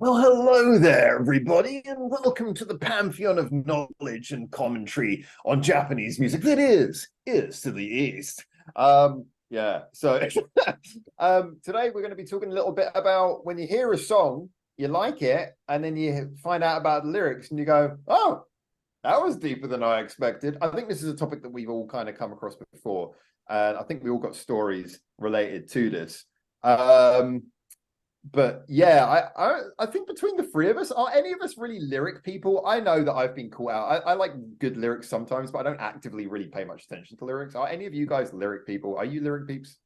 Well, hello there, everybody, and welcome to the pantheon of knowledge and commentary on Japanese music that is to the east. Yeah, so today we're going to be talking a little bit about when you hear a song, you like it, and then you find out about the lyrics and you go, oh, that was deeper than I expected. I think this is a topic that we've all kind of come across before, and I think we all got stories related to this. But yeah, I think between the three of us, are any of us really lyric people? I know that I've been caught out. I like good lyrics sometimes, but I don't actively really pay much attention to lyrics. Are any of you guys lyric people? Are you lyric peeps?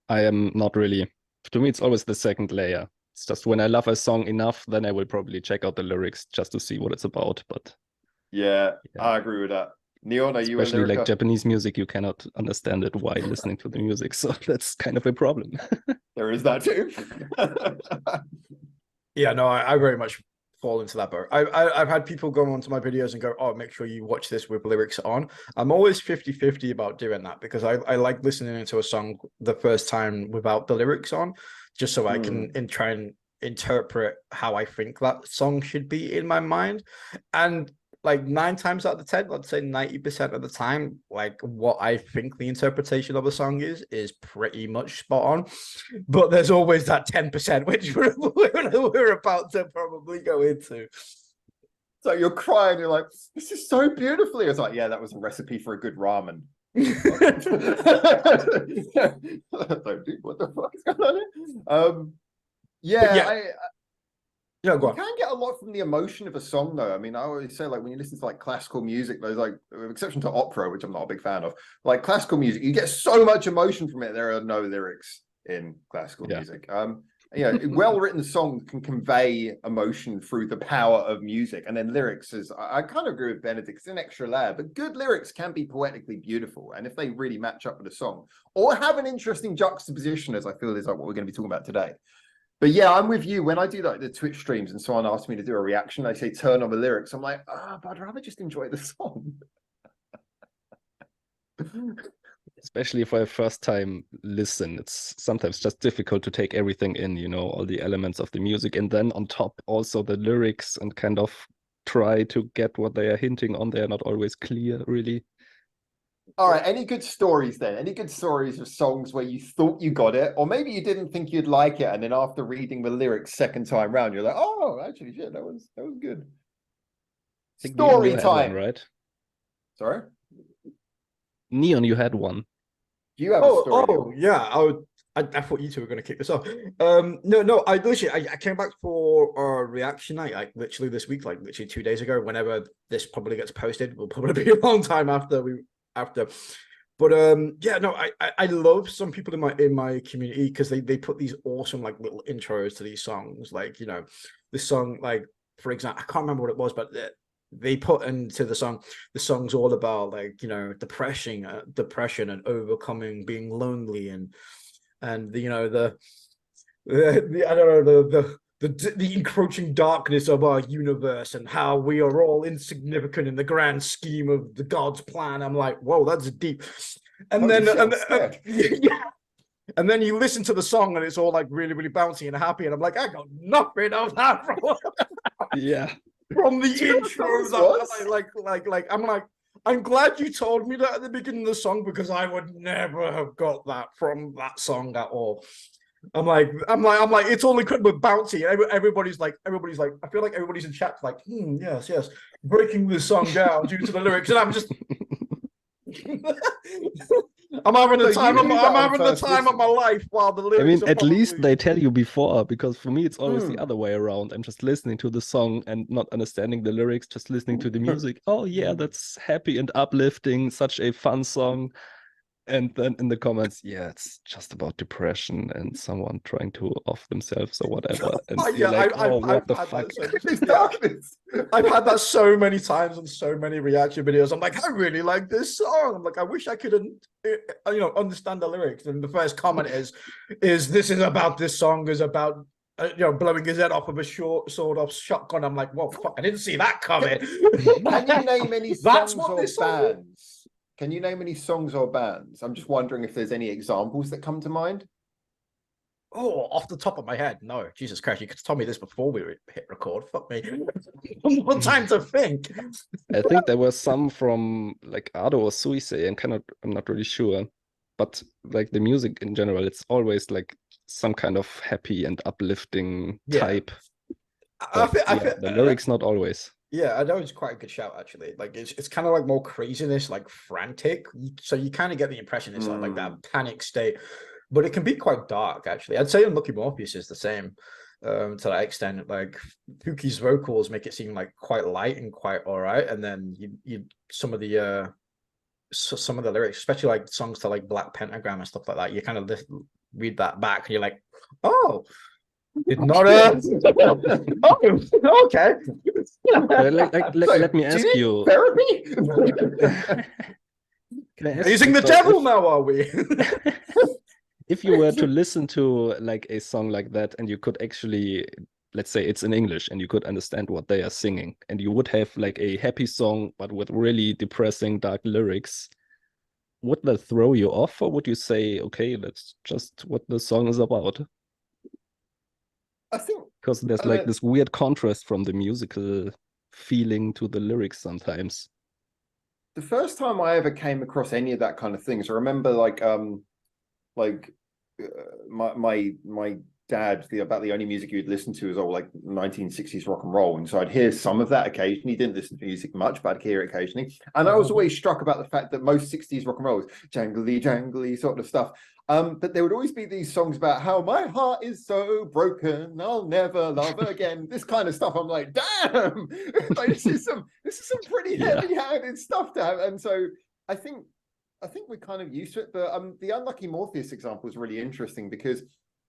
I am not really. To me, it's always the second layer. It's just when I love a song enough, then I will probably check out the lyrics just to see what it's about. But Yeah, yeah, I agree with that. Neon, are you a especially like lyrica? Japanese music, you cannot understand it while listening to the music. So that's kind of a problem. There is that too. Yeah, no, I very much fall into that boat. I've had people go onto my videos and go, oh, make sure you watch this with lyrics on. I'm always 50-50 about doing that because I like listening into a song the first time without the lyrics on, just so I can try and interpret how I think that song should be in my mind. And like 9 times out of 10, let's say 90% of the time, like what I think the interpretation of a song is pretty much spot on. But there's always that 10% which we're about to probably go into. So you're crying, you're like, this is so beautifully. It's like, yeah, that was a recipe for a good ramen. So, dude, what the fuck is going on here? Yeah, yeah, go you on. can get a lot from the emotion of a song, though. I mean, I always say, like, when you listen to like classical music, there's like, with exception to opera, which I'm not a big fan of, like classical music, you get so much emotion from it. There are no lyrics in classical music. Well-written songs can convey emotion through the power of music, and then lyrics is. I kind of agree with Benedict. It's an extra layer, but good lyrics can be poetically beautiful, and if they really match up with a song or have an interesting juxtaposition, as I feel is like what we're going to be talking about today. But yeah, I'm with you. When I do like the Twitch streams and someone asks me to do a reaction, they say turn on the lyrics. I'm like, but I'd rather just enjoy the song. Especially for a first time listen, it's sometimes just difficult to take everything in, all the elements of the music. And then on top, also the lyrics and kind of try to get what they are hinting on. They are not always clear, really. All right, any good stories then? Any good stories of songs where you thought you got it, or maybe you didn't think you'd like it, and then after reading the lyrics second time round, you're like, oh, actually, shit, that was good. I think Neon, you Story had one, time. right? Sorry? Neon, you had one. Do you have a story? Yeah. I thought you two were going to kick this off. No. I came back for a reaction night, like literally this week, like literally 2 days ago. Whenever this probably gets posted, will probably be a long time after. But I love some people in my community because they put these awesome like little intros to these songs, like this song, like for example, I can't remember what it was, but they put into the song's all about like depression and overcoming being lonely and the I don't know the encroaching darkness of our universe and how we are all insignificant in the grand scheme of the God's plan. I'm like, whoa, that's deep. And and then you listen to the song and it's all like really, really bouncy and happy. And I'm like, I got nothing of that from the intro. I'm glad you told me that at the beginning of the song because I would never have got that from that song at all. I'm like, it's all incredible bouncy. Everybody's like, I feel like everybody's in chat like, yes, breaking this song down due to the lyrics, and I'm just, I'm having the time of my life while the lyrics. I mean, at least they tell you before, because for me it's always the other way around. I'm just listening to the song and not understanding the lyrics, just listening to the music. Oh yeah, that's happy and uplifting, such a fun song. And then in the comments, yeah, it's just about depression and someone trying to off themselves or whatever. And you're like, what the fuck? I've had that so many times on so many reaction videos. I'm like, I really like this song. I'm like, I wish I could, understand the lyrics. And the first comment is this is about this song is about blowing his head off with a short sword-off shotgun. I'm like, well, fuck, I didn't see that coming. Can you name any songs or bands? Can you name any songs or bands? I'm just wondering if there's any examples that come to mind. Oh, off the top of my head, no. Jesus Christ, you could have told me this before we hit record. Fuck me. One more time to think. I think there were some from like Ado or Suise, and I'm not really sure. But like the music in general, it's always like some kind of happy and uplifting Yeah. type. I feel, the lyrics not always. Yeah, I know it's quite a good shout actually. Like it's kind of like more craziness, like frantic. So you kind of get the impression it's like that panic state, but it can be quite dark actually. I'd say Unlucky Morpheus is the same to that extent. Like Pookie's vocals make it seem like quite light and quite all right, and then you some of the lyrics, especially like songs to like Black Pentagram and stuff like that, you kind of read that back and you're like, oh. Did not oh, okay. Let me ask you. Therapy? Using the devil now, are we? If you were to listen to like a song like that and you could actually, let's say it's in English and you could understand what they are singing, and you would have like a happy song but with really depressing dark lyrics, would that throw you off, or would you say, okay, that's just what the song is about? I think because there's like this weird contrast from the musical feeling to the lyrics sometimes. The first time I ever came across any of that kind of things, I remember my dad, about the only music he would listen to was all like 1960s rock and roll, and so I'd hear some of that occasionally. He didn't listen to music much, but I'd hear it occasionally, and I was always struck about the fact that most 60s rock and roll is jangly jangly sort of stuff, but there would always be these songs about how my heart is so broken, I'll never love again, this kind of stuff. I'm like, damn, like this is some pretty heavy-handed stuff to have. And so I think we're kind of used to it. But the Unlucky Morpheus example is really interesting, because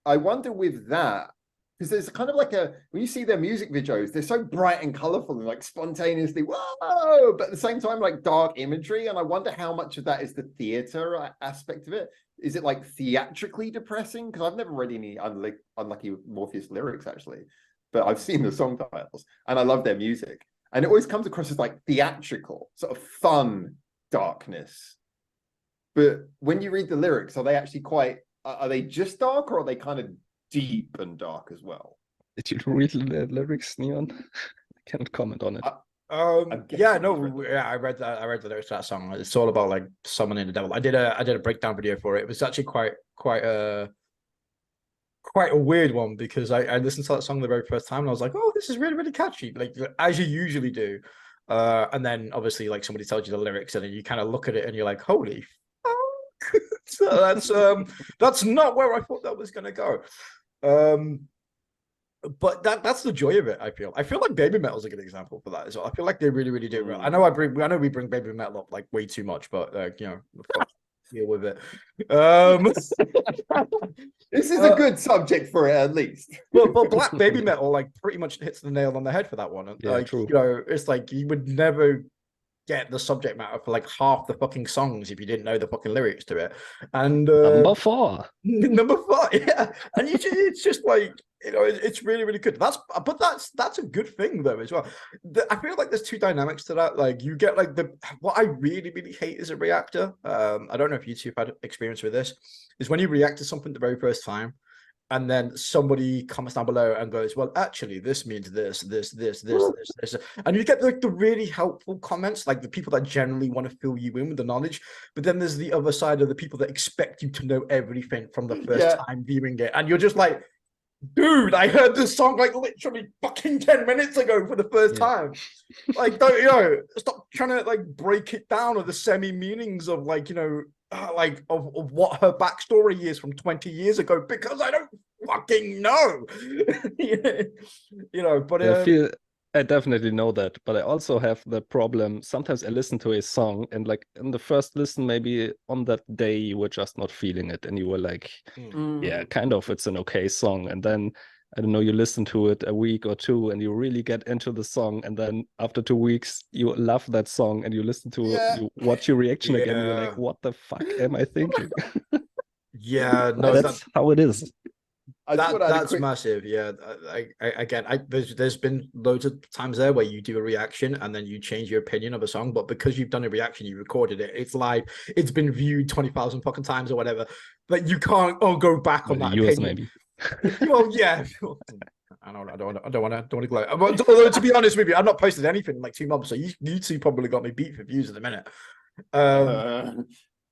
I wonder with that, because there's kind of like when you see their music videos, they're so bright and colorful and like spontaneously, whoa, but at the same time, like dark imagery. And I wonder how much of that is the theater aspect of it. Is it like theatrically depressing? Because I've never read any Unlucky Morpheus lyrics actually, but I've seen the song titles and I love their music. And it always comes across as like theatrical, sort of fun darkness. But when you read the lyrics, are they actually are they just dark, or are they kind of deep and dark as well? Did you read the lyrics, Neon? I cannot comment on it. Yeah, no, yeah, I read the lyrics to that song. It's all about like summoning the devil. I did a breakdown video for it. It was actually quite a weird one, because I listened to that song the very first time and I was like, oh, this is really, really catchy, like as you usually do. And then obviously like somebody tells you the lyrics and then you kind of look at it and you're like, holy fuck. So that's not where I thought that was gonna go. But that's the joy of it. I feel like Baby Metal is a good example for that as well. I feel like they really, really do. I know we bring Baby Metal up like way too much, but you know, deal with it. This is a good subject for it, at least. But Black Baby Metal like pretty much hits the nail on the head for that one. Yeah, like, true. You know, it's like you would never get the subject matter for like half the fucking songs if you didn't know the fucking lyrics to it. And number 4, yeah. And it's just like, you know, it's really, really good. That's a good thing though as well. I feel like there's two dynamics to that. Like you get like what I really, really hate as a reactor. I don't know if you two have had experience with this. Is when you react to something the very first time, and then somebody comments down below and goes, well, actually, this means this. And you get like the really helpful comments, like the people that generally want to fill you in with the knowledge. But then there's the other side of the people that expect you to know everything from the first time viewing it. And you're just like, dude, I heard this song like literally fucking 10 minutes ago for the first time. Like, don't, you know, stop trying to like break it down, or the semi-meanings of like, you know, like of what her backstory is from 20 years ago, because I don't fucking know. You know, but I definitely know that, but I also have the problem. Sometimes I listen to a song and like in the first listen, maybe on that day you were just not feeling it and you were like, yeah, kind of, it's an okay song. And then I don't know, you listen to it a week or two and you really get into the song, and then after 2 weeks you love that song and you listen to it, you watch your reaction again, you're like, what the fuck am I thinking? Yeah, no, that's how it is. That's massive. Yeah, there's been loads of times there where you do a reaction and then you change your opinion of a song, but because you've done a reaction, you recorded it, it's live, it's been viewed 20,000 fucking times or whatever, but you can't go back on that yours opinion. maybe. Well, yeah. I don't want to gloat. Although to be honest with you, I've not posted anything in like 2 months, so you two probably got me beat for views at the minute.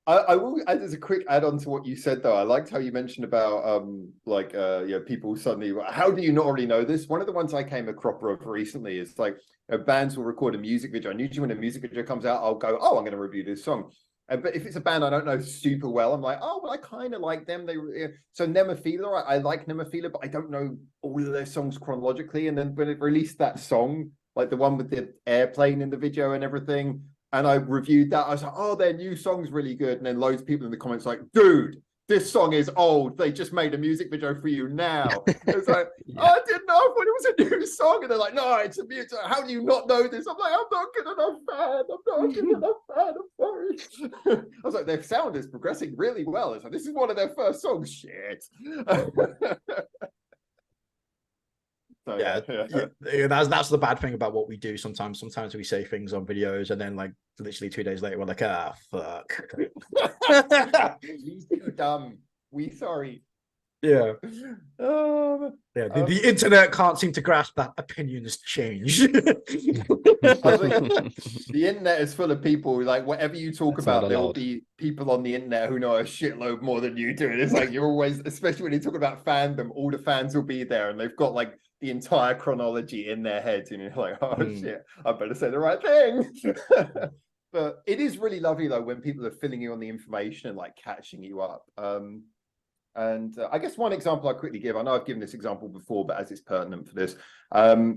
I will, as a quick add-on to what you said, though, I liked how you mentioned about people suddenly, how do you not already know this? One of the ones I came across of recently is like bands will record a music video, and usually when a music video comes out, I'll go, oh, I'm going to review this song. But if it's a band I don't know super well, I'm like, oh, well, I kind of like them. So Nemophila, I like Nemophila, but I don't know all of their songs chronologically. And then when it released that song, like the one with the airplane in the video and everything, and I reviewed that, I was like, oh, their new song's really good. And then loads of people in the comments like, dude, this song is old. They just made a music video for you now. It's like, Yeah. oh, I didn't know when it was a new song. And they're like, no, it's a music. How do you not know this? I'm like, I'm not good enough fan. I'm not good enough fan. I'm sorry. I was like, their sound is progressing really well. It's like, this is one of their first songs. Shit. So, yeah, that's the bad thing about what we do sometimes. Sometimes we say things on videos and then like literally 2 days later we're like, ah, fuck. We so dumb. We sorry. Yeah. The internet can't seem to grasp that opinions change. The internet is full of people, like whatever you talk That's not about, there will allowed. be people on the internet who know a shitload more than you do. And it's like you're always, especially when you talk about fandom, all the fans will be there and they've got like the entire chronology in their heads, and you're like, oh shit, I better say the right thing. But it is really lovely though when people are filling you on the information and like catching you up. And I guess one example I quickly give, I know I've given this example before, but as it's pertinent for this, the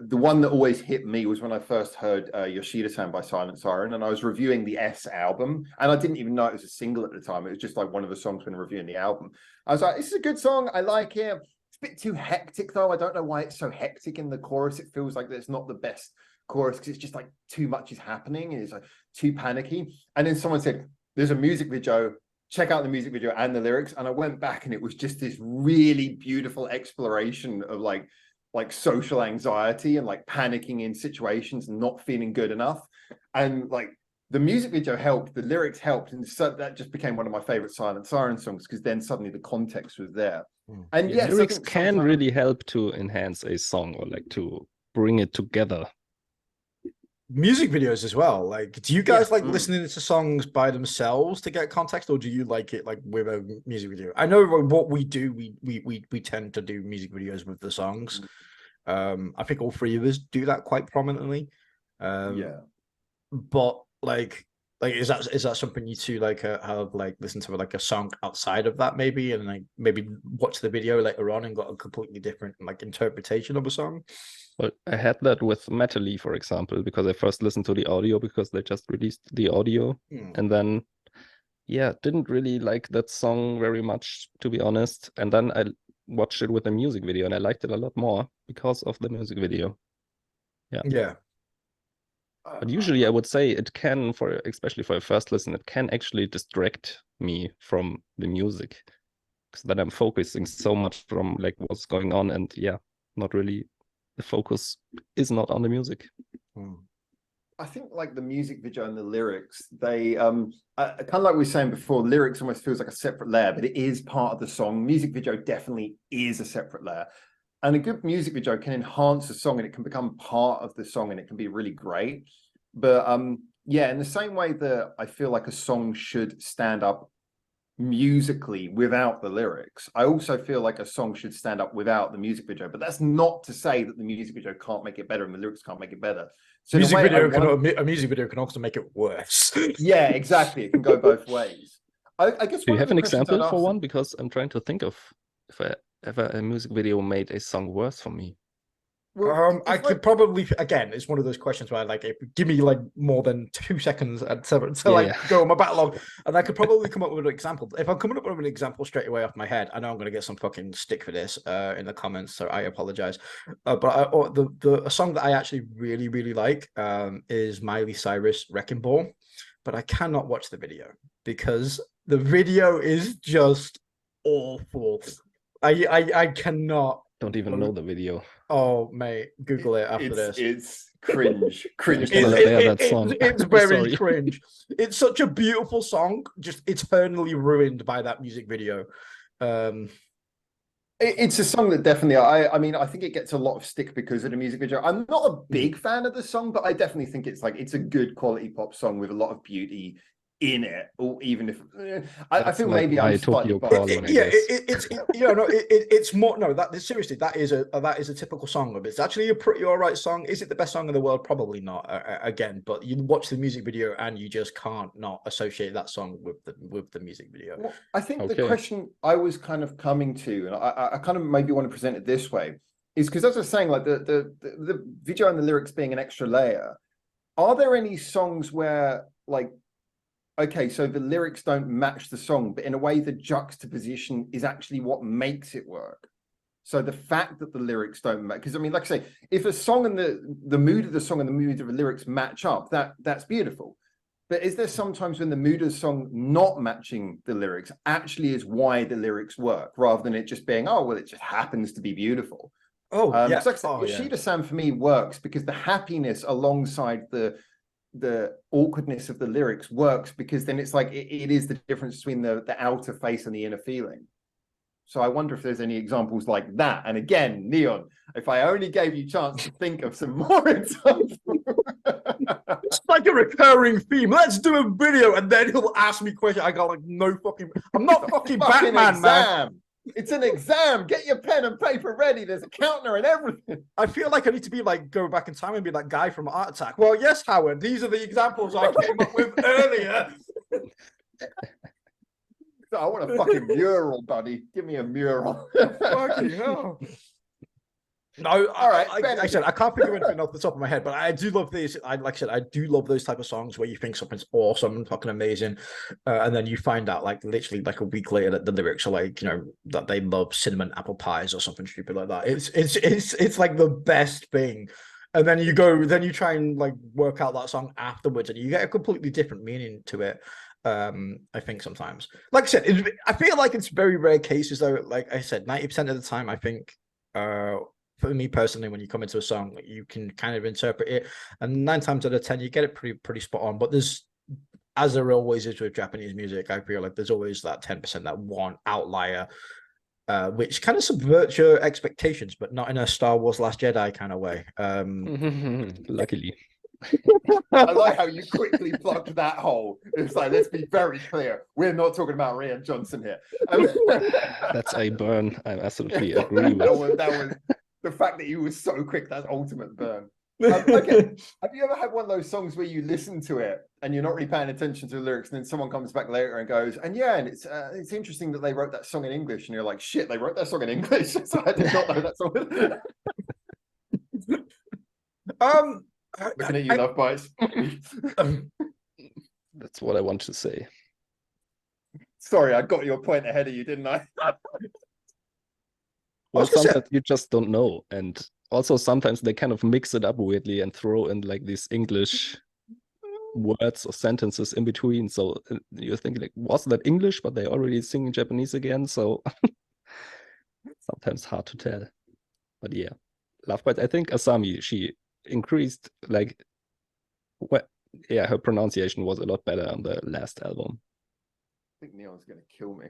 one that always hit me was when I first heard Yoshida-san by Silent Siren, and I was reviewing the S album, and I didn't even know it was a single at the time. It was just like one of the songs when reviewing the album. I was like, this is a good song. I like it. It's a bit too hectic though. I don't know why it's so hectic in the chorus. It feels like it's not the best chorus because it's just like too much is happening. It's like too panicky. And then someone said, there's a music video. Check out the music video and the lyrics. And I went back and it was just this really beautiful exploration of like social anxiety and like panicking in situations and not feeling good enough. And like the music video helped, the lyrics helped. And so that just became one of my favorite Silent Siren songs because then suddenly the context was there. And yes, lyrics can really help to enhance a song or like to bring it together. Music videos as well. Like, do you guys like listening to songs by themselves to get context, or do you like it like with a music video? I know what we do. We tend to do music videos with the songs. I think all 3 of us do that quite prominently. But like is that something you two like have like listened to like a song outside of that maybe, and like maybe watch the video later on and got a completely different like interpretation of a song? Well, I had that with Metally, for example, because I first listened to the audio because they just released the audio, and then didn't really like that song very much, to be honest. And then I watched it with the music video and I liked it a lot more because of the music video. Yeah. But usually I would say it can, especially for a first listen, it can actually distract me from the music because then I'm focusing so much from like what's going on, and not really, the focus is not on the music. I think like the music video and the lyrics, they kind of like we were saying before, lyrics almost feels like a separate layer, but it is part of the song. Music video definitely is a separate layer. And a good music video can enhance a song and it can become part of the song and it can be really great. But in the same way that I feel like a song should stand up musically without the lyrics, I also feel like a song should stand up without the music video. But that's not to say that the music video can't make it better and the lyrics can't make it better. So a music video can also make it worse. Yeah, exactly. It can go both ways. I guess. Do you have an example for one? Because I'm trying to think of if ever a music video made a song worse for me. Well, I could probably, again, it's one of those questions where like, give me like more than 2 seconds to go on my backlog, and I could probably come up with an example. If I'm coming up with an example straight away off my head, I know I'm going to get some fucking stick for this in the comments, so I apologize. But a song that I actually really, really like is Miley Cyrus Wrecking Ball, but I cannot watch the video because the video is just awful. I cannot. Don't even know the video. Oh, mate, Google it after this. It's cringe. Cringe. It's very cringe. It's such a beautiful song, just eternally ruined by that music video. It's a song that definitely, I mean, I think it gets a lot of stick because of the music video. I'm not a big fan of the song, but I definitely think it's a good quality pop song with a lot of beauty in it. Or even if I feel like maybe my I'm slightly Tokyo biased. Calling, I Yeah, guess. it's more no. That seriously, that is a typical song of it. It's actually a pretty alright song. Is it the best song in the world? Probably not. Again, but you watch the music video and you just can't not associate that song with the music video. Well, I think the Okay. question I was kind of coming to, and I kind of maybe want to present it this way, is because as I was saying, like the video and the lyrics being an extra layer. Are there any songs where like, okay, so the lyrics don't match the song, but in a way the juxtaposition is actually what makes it work? So the fact that the lyrics don't match, because I mean, like I say, if a song and the mood of the song and the mood of the lyrics match up, that's beautiful. But is there sometimes when the mood of the song not matching the lyrics actually is why the lyrics work, rather than it just being, oh, well, it just happens to be beautiful? Oh, yeah. Like I said, Yoshida-san for me works because the happiness alongside the awkwardness of the lyrics works, because then it's like it is the difference between the outer face and the inner feeling. So I wonder if there's any examples like that. And again, Neon, if I only gave you a chance to think of some more examples. It's like a recurring theme. Let's do a video, and then he'll ask me questions. I go like, no fucking. I'm not fucking Batman, exam. man. It's an exam. Get your pen and paper ready. There's a counter and everything. I feel like I need to be like go back in time and be that guy from Art Attack. Well, yes, Howard. These are the examples I came up with earlier. I want a fucking mural, buddy. Give me a mural. Fucking hell. No, all right. Like I said, I can't think of anything off the top of my head, but I do love these. Like I said, I do love those type of songs where you think something's awesome, fucking amazing, and then you find out like literally like a week later that the lyrics are like, you know, that they love cinnamon apple pies or something stupid like that. It's like the best thing. And then you try and like work out that song afterwards, and you get a completely different meaning to it. I think sometimes, like I said, I feel like it's very rare cases though. Like I said, 90% of the time, I think, for me personally, when you come into a song, you can kind of interpret it, and 9 times out of 10, you get it pretty spot on. But there's, as there always is with Japanese music, I feel like there's always that 10%, that one outlier, which kind of subverts your expectations, but not in a Star Wars Last Jedi kind of way. Luckily. I like how you quickly plugged that hole. It's like, let's be very clear. We're not talking about Rian Johnson here. That's a burn. I absolutely agree with. That was the fact that you were so quick. That's ultimate burn. Okay. Have you ever had one of those songs where you listen to it and you're not really paying attention to the lyrics, and then someone comes back later and goes, and it's interesting that they wrote that song in English, and you're like, shit, they wrote that song in English. So I did not know that song. Looking at you, Love Bites. That's what I want to say. Sorry, I got your point ahead of you, didn't I? Well, sometimes you just don't know, and also sometimes they kind of mix it up weirdly and throw in like these English words or sentences in between. So you're thinking like, was that English? But they already sing Japanese again. So sometimes hard to tell. But yeah, Love Bites. I think Asami, she increased like, her pronunciation was a lot better on the last album. I think Neon's gonna kill me.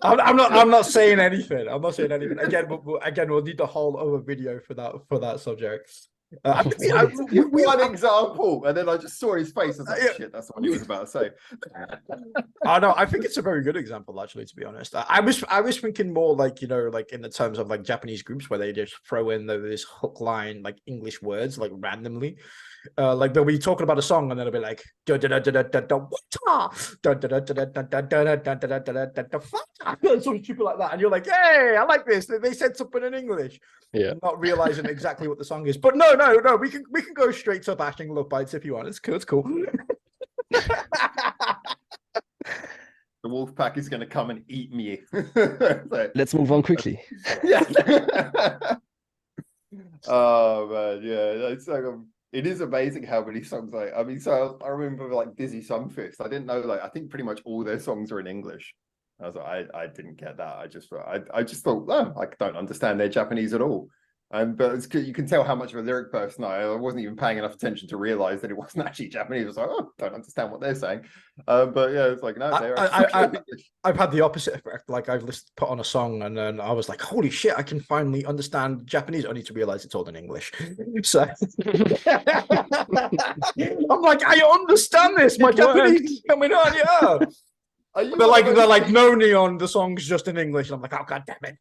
I'm not saying anything. I'm not saying anything. Again, we'll need the whole other video for that subject. One example, and then I just saw his face. I was like, shit, that's what he was about to say. I know. I think it's a very good example, actually. To be honest, I was thinking more like, you know, like in the terms of like Japanese groups where they just throw in this hook line like English words like randomly. Like they'll be talking about a song and then they'll be like something stupid like that, and you're like, hey, I like this. They said something in English, not realizing exactly what the song is. But no, we can go straight to bashing Love Bites if you want. It's cool. The wolf pack is going to come and eat me. Let's move on quickly. Yeah. Oh man, yeah. It's like it is amazing how many songs I mean, so I remember like Dizzy Songfest. I didn't know, like, I think pretty much all their songs are in English. I was like, I didn't get that. I just thought, oh, I don't understand their Japanese at all. But it's good. You can tell how much of a lyric person I wasn't even paying enough attention to realize that it wasn't actually Japanese. I was like, oh, don't understand what they're saying. But yeah, it's like, no, they're actually English. I've had the opposite effect. Like I've put on a song and then I was like, holy shit, I can finally understand Japanese, only to realize it's all in English. So I'm like, I understand this. My Japanese is coming on, yeah. They're like, no, Neon, the song's just in English. And I'm like, oh, god damn it.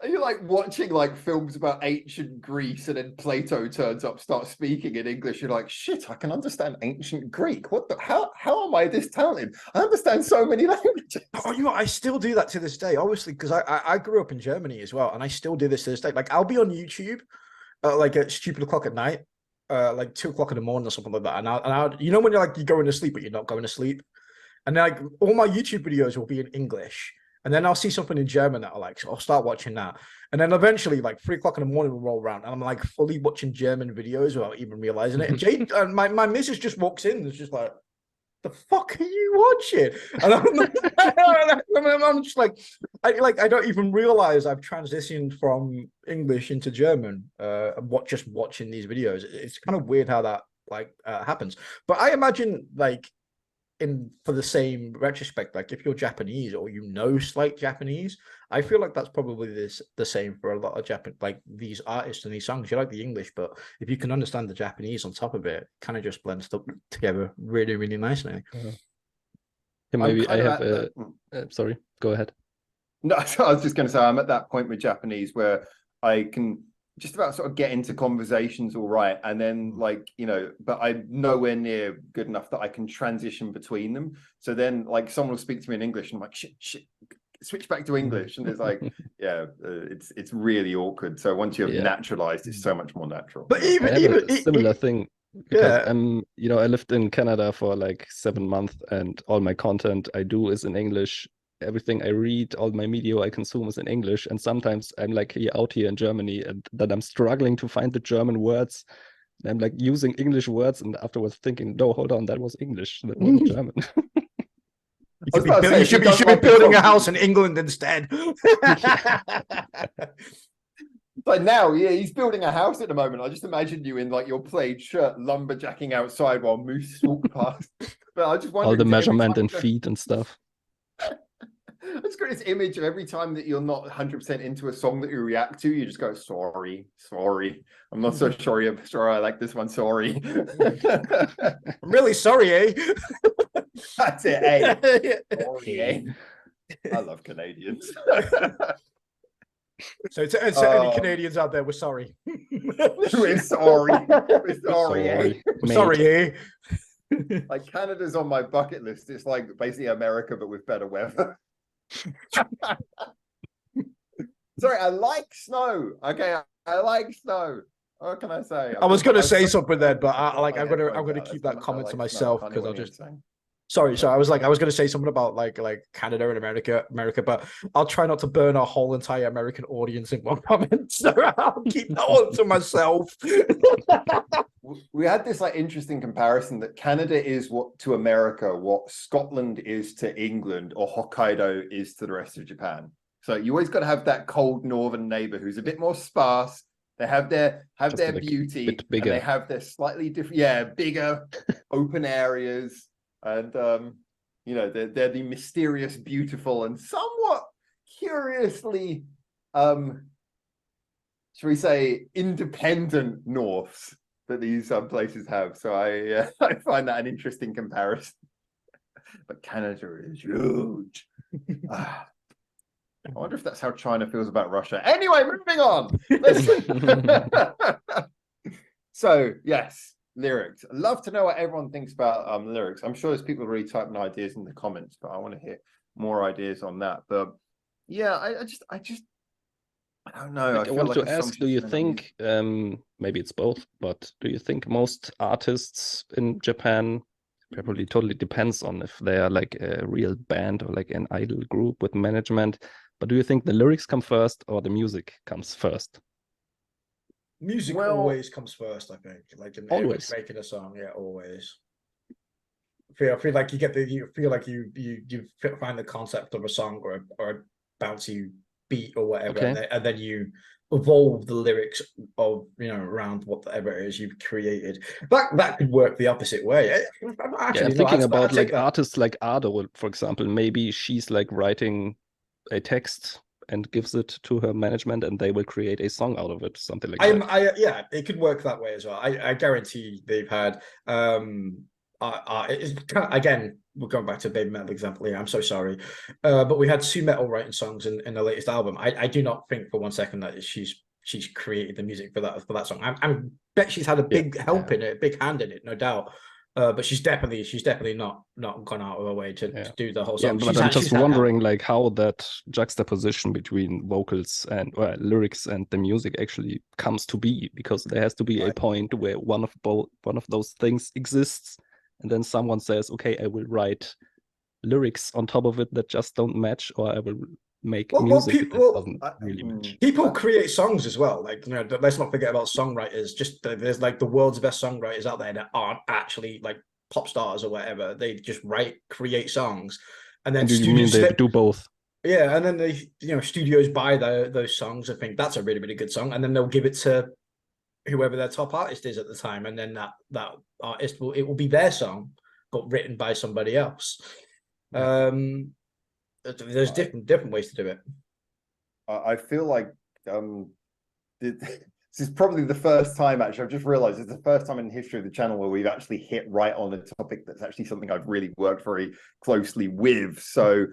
Are you like watching like films about ancient Greece and then Plato turns up, starts speaking in English? You're like, shit, I can understand ancient Greek. What the how am I this talented? I understand so many languages. Oh, you know, I still do that to this day, obviously, because I grew up in Germany as well, and I still do this to this day. Like I'll be on YouTube like at stupid o'clock at night, like 2 o'clock in the morning or something like that. And I you know when you're going to sleep, but you're not going to sleep. And then like all my YouTube videos will be in English. And then I'll see something in German that I like, so I'll start watching that. And then eventually, like 3 o'clock in the morning will roll around, and I'm like fully watching German videos without even realizing it. And Jade, my missus just walks in, and it's just like, "The fuck are you watching?" And I'm just like, I don't even realize I've transitioned from English into German. Just watching these videos, it's kind of weird how that happens. But I imagine like, for the same retrospect, like if you're Japanese or you know slight Japanese, I feel like that's probably the same for a lot of like these artists and these songs. You like the English, but if you can understand the Japanese on top of it, kind of just blends together really, really nicely. Yeah, maybe I have sorry, go ahead. No, I was just going to say I'm at that point with Japanese where I can just about sort of get into conversations all right, and then like, you know, but I'm nowhere near good enough that I can transition between them. So then like someone will speak to me in English and I'm like, shit, switch back to English, and it's like, yeah, it's really awkward. So once you've naturalized, it's so much more natural. But I have a similar thing, because you know, I lived in Canada for like 7 months, and all my content I do is in English. Everything I read, all my media I consume is in English, and sometimes I'm like out here in Germany, and then I'm struggling to find the German words. And I'm like using English words, and afterwards thinking, no, hold on, that was English, that wasn't German. You should be building a house in England instead. But now, yeah, he's building a house at the moment. I just imagine you in like your plaid shirt, lumberjacking outside while moose walk past. But I just wonder all the measurement and feet and stuff. It's got this image of every time that you're not 100% into a song that you react to, you just go, sorry. I'm not so sorry. I'm sorry. I like this one. Sorry. I'm really sorry, eh? That's it, eh? Sorry, eh? I love Canadians. So any Canadians out there, we're sorry. We're sorry. We're sorry, eh? We're sorry, eh? Like Canada's on my bucket list. It's like basically America, but with better weather. Sorry, I like snow. Okay, I like snow. What can I say? I was going to say something then, but I'm gonna keep that comment to myself, because I'll just. Sorry. I was going to say something about like Canada and America, but I'll try not to burn our whole entire American audience in one comment. So I'll keep that one to myself. We had this like interesting comparison that Canada is to America what Scotland is to England or Hokkaido is to the rest of Japan. So you always got to have that cold northern neighbor who's a bit more sparse. They have their beauty, and they have their slightly different, bigger open areas. And you know, they're the mysterious, beautiful, and somewhat curiously, shall we say, independent norths that these places have. So I find that an interesting comparison. But Canada is huge. I wonder if that's how China feels about Russia. Anyway, moving on. So yes. Lyrics. I'd love to know what everyone thinks about lyrics. I'm sure there's people already typing ideas in the comments, but I want to hear more ideas on that. But yeah, I don't know. I want to ask, do you think, maybe it's both, but do you think most artists in Japan, probably totally depends on if they are like a real band or like an idol group with management, but do you think the lyrics come first or the music comes first? Music always comes first, I think. Like always making a song, yeah, always. I feel like you find the concept of a song or a bouncy beat or whatever, Okay. and then you evolve the lyrics of, you know, around whatever it is you've created. That could work the opposite way. Yeah, Actually, I'm no, thinking I'd about take like that. artists like Ado, for example. Maybe she's like writing a text and gives it to her management, and they will create a song out of it, something like that. Yeah, it could work that way as well. I guarantee they've had it's kind of, again, we're going back to Baby Metal example here. I'm so sorry, but we had Sue Metal writing songs in the latest album. I do not think for one second that she's created the music for that song. I bet she's had a Yeah, big help in it, a big hand in it, no doubt. But she's definitely not gone out of her way to do the whole yeah. song. But I'm just wondering, like, how that juxtaposition between vocals and lyrics and the music actually comes to be, because there has to be a point where one of those things exists, and then someone says, "Okay, I will write lyrics on top of it that just don't match, or I will make music that doesn't really match." People create songs as well. Like, you know, let's not forget about songwriters. Just there's like the world's best songwriters out there that aren't actually like pop stars or whatever. They just create songs, and then And do you mean they do both? Yeah, and then studios buy those songs and think that's a really, really good song, and then they'll give it to whoever their top artist is at the time, and then that artist will be their song, but written by somebody else. There's different ways to do it. I feel like this is probably the first time, actually, I've just realized it's the first time in the history of the channel where we've actually hit right on a topic that's actually something I've really worked very closely with. So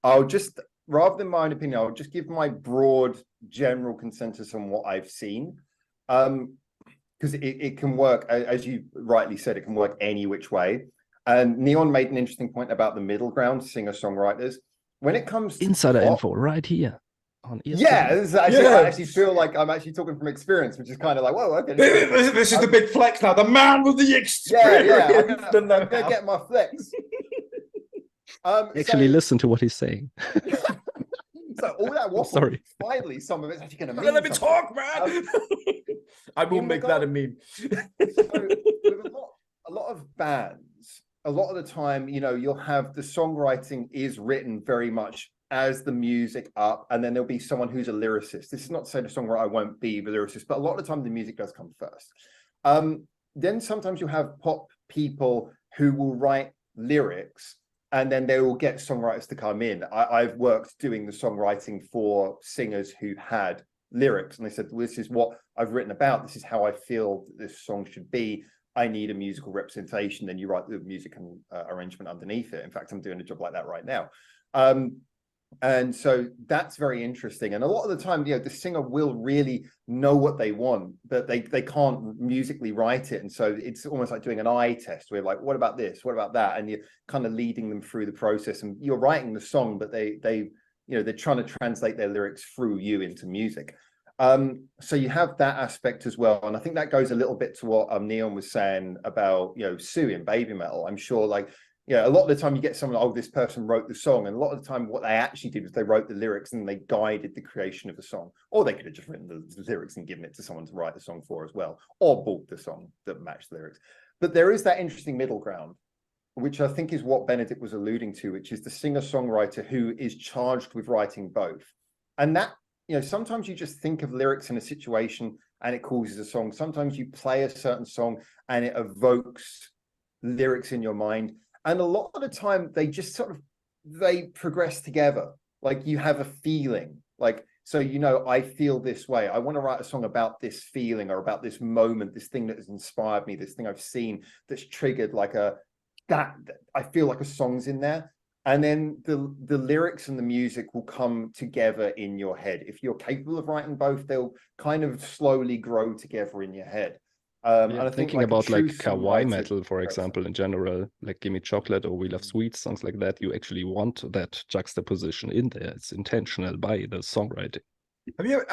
I'll just, rather than my own opinion, I'll just give my broad general consensus on what I've seen. Because it can work, as you rightly said, it can work any which way. And Neon made an interesting point about the middle ground, singer-songwriters. When it comes to insider info right here on ESPN. Yeah, this is actually, I actually feel like I'm actually talking from experience, which is kind of like, whoa, okay. This is the big flex now. The man with the experience. Yeah, I'm gonna get my flex. Actually, listen to what he's saying. So all that waffle, sorry. Finally, some of it's actually going to mean let me something. talk, man. I will make that a meme. So with a lot of bands, a lot of the time, you know, you'll have the songwriting is written very much as the music up, and then there'll be someone who's a lyricist. This is not to say the songwriter won't be the lyricist, but a lot of the time the music does come first. Then sometimes you have pop people who will write lyrics, and then they will get songwriters to come in. I've worked doing the songwriting for singers who had lyrics, and they said, well, this is what I've written about. This is how I feel this song should be. I need a musical representation. Then you write the music and arrangement underneath it. In fact, I'm doing a job like that right now. And so that's very interesting. And a lot of the time, you know, the singer will really know what they want, but they can't musically write it. And so it's almost like doing an eye test where, like, what about this? What about that? And you're kind of leading them through the process, and you're writing the song, but they you know, they're trying to translate their lyrics through you into music. So you have that aspect as well. And I think that goes a little bit to what Neon was saying about, you know, Sue in Baby Metal. I'm sure, like, yeah, a lot of the time you get someone, oh, this person wrote the song. And a lot of the time what they actually did was they wrote the lyrics and they guided the creation of the song. Or they could have just written the lyrics and given it to someone to write the song for as well, or bought the song that matched the lyrics. But there is that interesting middle ground, which I think is what Benedict was alluding to, which is the singer-songwriter who is charged with writing both. And that, you know, sometimes you just think of lyrics in a situation and it causes a song. Sometimes you play a certain song and it evokes lyrics in your mind. And a lot of the time they just sort of, they progress together. Like you have a feeling, like, so, you know, I feel this way. I want to write a song about this feeling or about this moment, this thing that has inspired me, this thing I've seen that's triggered like that I feel like a song's in there. And then the lyrics and the music will come together in your head. If you're capable of writing both, they'll kind of slowly grow together in your head. And I think thinking like about like songwriter kawaii metal, for example, in general, like Gimme Chocolate or We Love Sweet, songs like that, you actually want that juxtaposition in there. It's intentional by the songwriting. Have you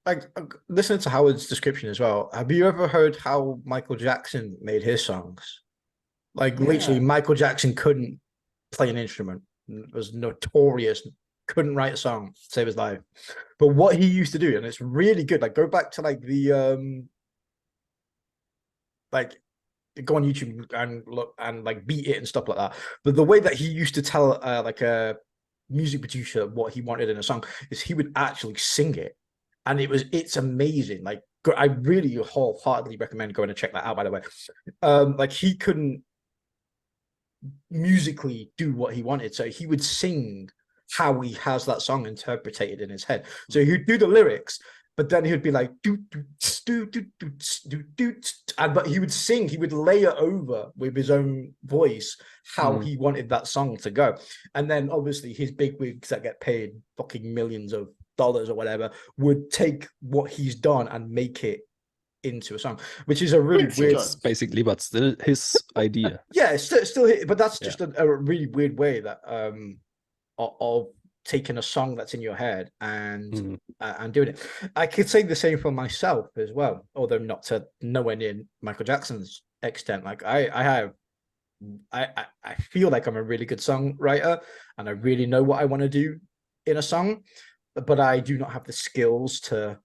like listening to Howard's description as well? Have you ever heard how Michael Jackson made his songs? Like literally, Michael Jackson couldn't play an instrument. Was notorious, couldn't write a song, save his life. But what he used to do, and it's really good. Like go back to like the like go on YouTube and look and like beat it and stuff like that. But the way that he used to tell like a music producer what he wanted in a song is he would actually sing it, and it's amazing. Like, I really wholeheartedly recommend going to check that out, by the way. Like, he couldn't musically do what he wanted, so he would sing how he has that song interpreted in his head. So he'd do the lyrics, but then he would be like do do do do do do do, and but he would sing, he would layer over with his own voice how he wanted that song to go. And then obviously his big wigs that get paid fucking millions of dollars or whatever would take what he's done and make it into a song, which is a really weird, basically, but still his idea. yeah, it's still, but that's just a really weird way that of taking a song that's in your head and doing it. I could say the same for myself as well, although not to nowhere near Michael Jackson's extent. Like, I feel like I'm a really good songwriter and I really know what I want to do in a song, but I do not have the skills to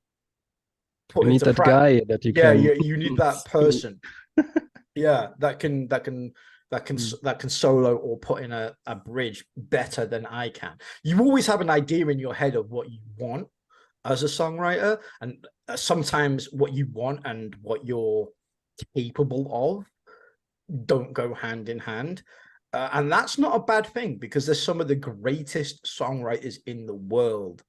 put you need that guy that you can. Yeah, you need that person. Yeah, that can solo or put in a bridge better than I can. You always have an idea in your head of what you want as a songwriter, and sometimes what you want and what you're capable of don't go hand in hand. And that's not a bad thing, because there's some of the greatest songwriters in the world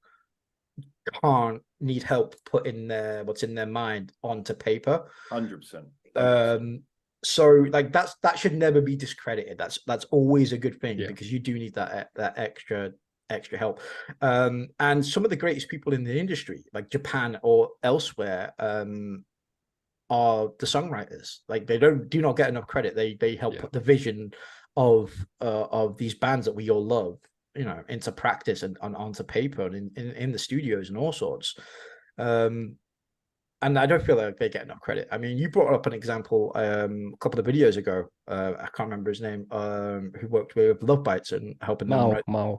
need help putting what's in their mind onto paper. 100%. So like that should never be discredited. That's always a good thing, because you do need that extra help. And some of the greatest people in the industry, like Japan or elsewhere, are the songwriters. Like, they do not get enough credit. They help put the vision of these bands that we all love, you know, into practice and onto paper and in the studios and all sorts. And I don't feel like they get enough credit. I mean, you brought up an example a couple of videos ago. I can't remember his name. Who worked with Love Bites and helping them write Mao.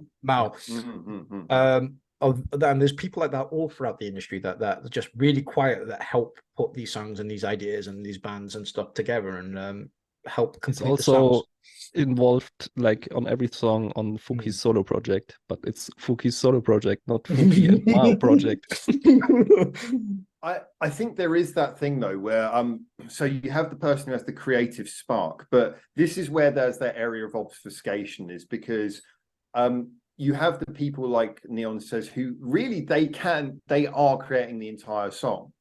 And there's people like that all throughout the industry that are just really quiet, that help put these songs and these ideas and these bands and stuff together and help complete it's also the songs. Involved, like, on every song on Fuki's solo project, but it's Fuki's solo project, not Fuki and Mao project. I think there is that thing though where so you have the person who has the creative spark, but this is where there's that area of obfuscation, is because you have the people like Neon says who really they are creating the entire song.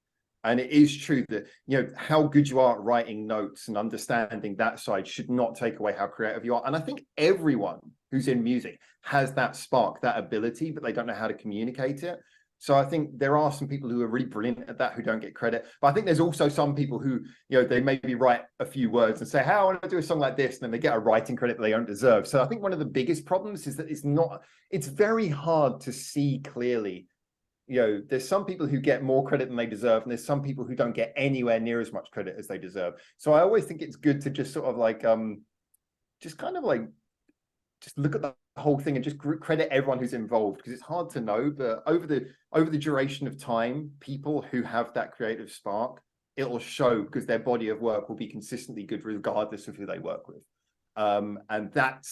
And it is true that, you know, how good you are at writing notes and understanding that side should not take away how creative you are. And I think everyone who's in music has that spark, that ability, but they don't know how to communicate it. So I think there are some people who are really brilliant at that who don't get credit. But I think there's also some people who, you know, they maybe write a few words and say, hey, I want to do a song like this. And then they get a writing credit that they don't deserve. So I think one of the biggest problems is that it's very hard to see clearly. You know, there's some people who get more credit than they deserve, and there's some people who don't get anywhere near as much credit as they deserve. So I always think it's good to just sort of like, just kind of like, just look at the whole thing and just credit everyone who's involved, because it's hard to know. But over the duration of time, people who have that creative spark, it'll show, because their body of work will be consistently good regardless of who they work with. And that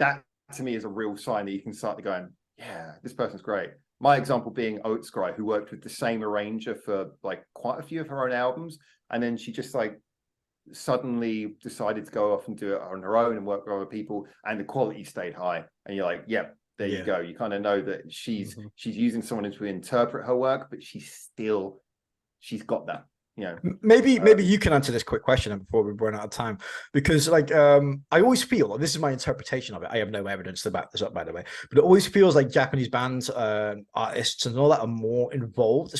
to me is a real sign that you can start to go, yeah, this person's great. My example being Oatscry, who worked with the same arranger for like quite a few of her own albums. And then she just like suddenly decided to go off and do it on her own and work with other people, and the quality stayed high. And you're like, yep, there you go. You kind of know that she's using someone to interpret her work, but she's got that. Yeah. Maybe you can answer this quick question before we run out of time, because like I always feel, this is my interpretation of it, I have no evidence to back this up, by the way, but it always feels like Japanese bands, artists and all that are more involved,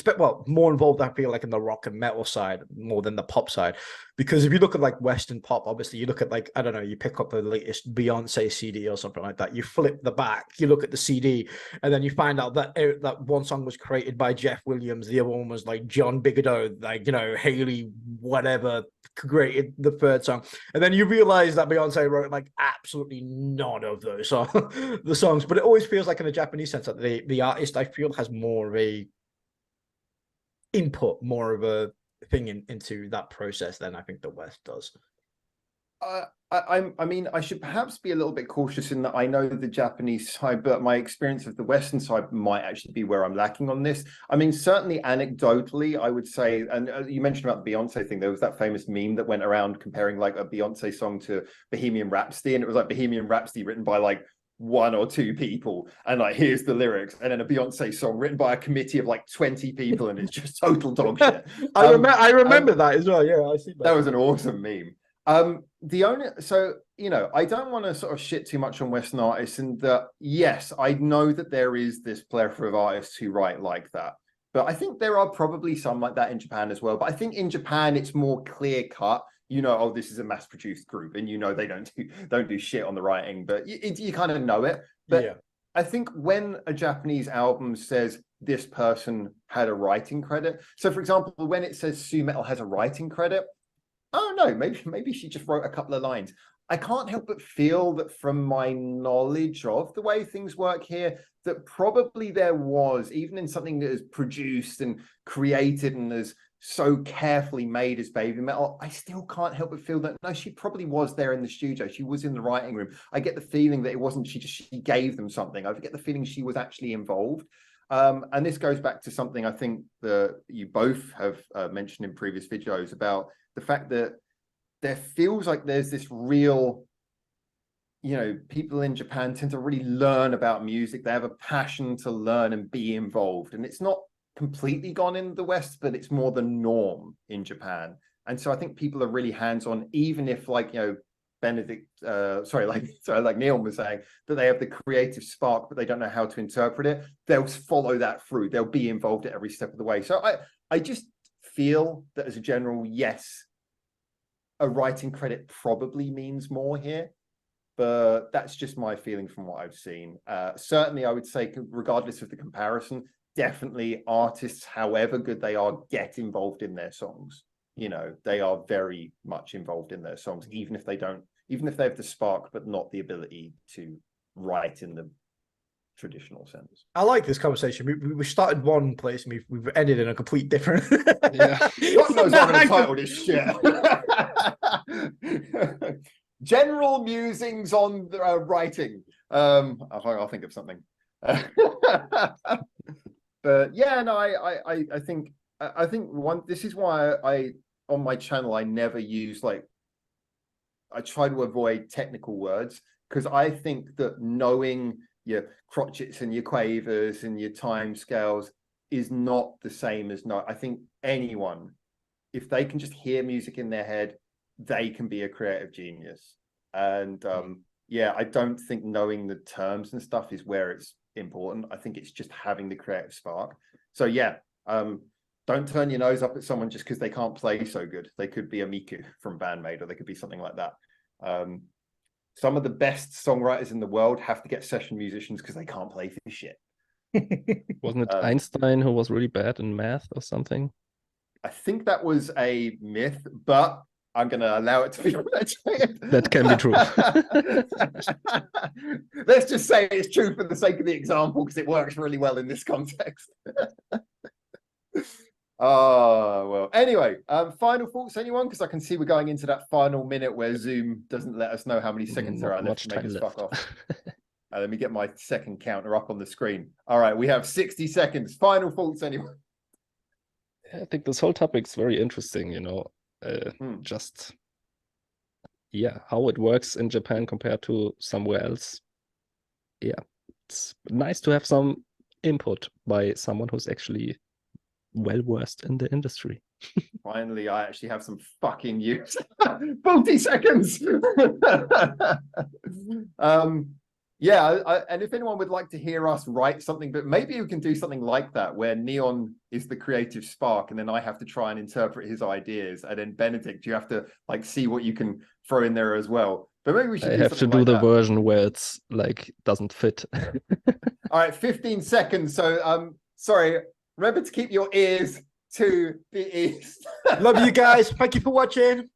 more involved, I feel like, in the rock and metal side more than the pop side. Because if you look at like Western pop, obviously you look at like, I don't know, you pick up the latest Beyonce CD or something like that, you flip the back, you look at the CD, and then you find out that that one song was created by Jeff Williams, the other one was like John Bigelow, like, you know, Haley whatever created the third song, and then you realize that Beyonce wrote like absolutely none of those the songs. But it always feels like, in a Japanese sense, that the artist, I feel, has more of a input, more of a thing into that process than I think the West does. I mean, I should perhaps be a little bit cautious in that I know the Japanese side, but my experience of the Western side might actually be where I'm lacking on this. I mean, certainly anecdotally, I would say, and you mentioned about the Beyonce thing, there was that famous meme that went around comparing like a Beyonce song to Bohemian Rhapsody, and it was like Bohemian Rhapsody written by like one or two people, and like here's the lyrics, and then a Beyonce song written by a committee of like 20 people, and it's just total dog shit. I remember that as well. Yeah, I see that. That was an awesome meme. The only, so, you know, I don't want to sort of shit too much on Western artists, and that, yes, I know that there is this plethora of artists who write like that, but I think there are probably some like that in Japan as well. But I think in Japan, it's more clear cut. You know, oh, this is a mass produced group, and you know, they don't do shit on the writing, but you kind of know it. But yeah. I think when a Japanese album says this person had a writing credit, so for example, when it says Sue Metal has a writing credit, oh no, maybe she just wrote a couple of lines. I can't help but feel that from my knowledge of the way things work here, that probably there was, even in something that is produced and created and is so carefully made as Baby Metal, I still can't help but feel that, no, she probably was there in the studio. She was in the writing room. I get the feeling that it wasn't, she gave them something. I get the feeling she was actually involved. And this goes back to something I think that you both have mentioned in previous videos about the fact that there feels like there's this real, you know, people in Japan tend to really learn about music. They have a passion to learn and be involved. And it's not completely gone in the West, but it's more the norm in Japan. And so I think people are really hands-on, even if, like, you know, like Neil was saying, that they have the creative spark, but they don't know how to interpret it. They'll follow that through. They'll be involved at every step of the way. So I just feel that as a general, yes, a writing credit probably means more here, but that's just my feeling from what I've seen. Certainly, I would say, regardless of the comparison, definitely artists, however good they are, get involved in their songs. You know, they are very much involved in their songs, even if they have the spark, but not the ability to write in the traditional sense. I like this conversation. We started one place and we've ended in a complete different. Yeah. God knows I'm going to title this shit. General musings on writing. I'll think of something. But yeah, no, I think this is why I on my channel I never use, like, I try to avoid technical words, because I think that knowing your crotchets and your quavers and your time scales is not the same as I think anyone, if they can just hear music in their head, they can be a creative genius. And yeah, I don't think knowing the terms and stuff is where it's important. I think it's just having the creative spark. So yeah, don't turn your nose up at someone just because they can't play so good. They could be a Miku from Bandmate, or they could be something like that. Some of the best songwriters in the world have to get session musicians because they can't play for shit. Wasn't it Einstein who was really bad in math or something? I think that was a myth, but I'm going to allow it to be. That can be true. Let's just say it's true for the sake of the example, because it works really well in this context. Oh, well, anyway, final thoughts, anyone? Because I can see we're going into that final minute where Zoom doesn't let us know how many seconds there are left to make us fuck off. Let me get my second counter up on the screen. All right, we have 60 seconds. Final thoughts, anyone? I think this whole topic's very interesting, you know, just, yeah, how it works in Japan compared to somewhere else. Yeah, it's nice to have some input by someone who's actually well-versed in the industry. Finally, I actually have some fucking use. 40 seconds! Yeah, and if anyone would like to hear us write something, but maybe we can do something like that, where Neon is the creative spark, and then I have to try and interpret his ideas, and then Benedict, you have to, like, see what you can throw in there as well. But maybe we should have to do the version where it's, like, doesn't fit. All right, 15 seconds. So, sorry, remember to keep your ears to the east. Love you guys. Thank you for watching.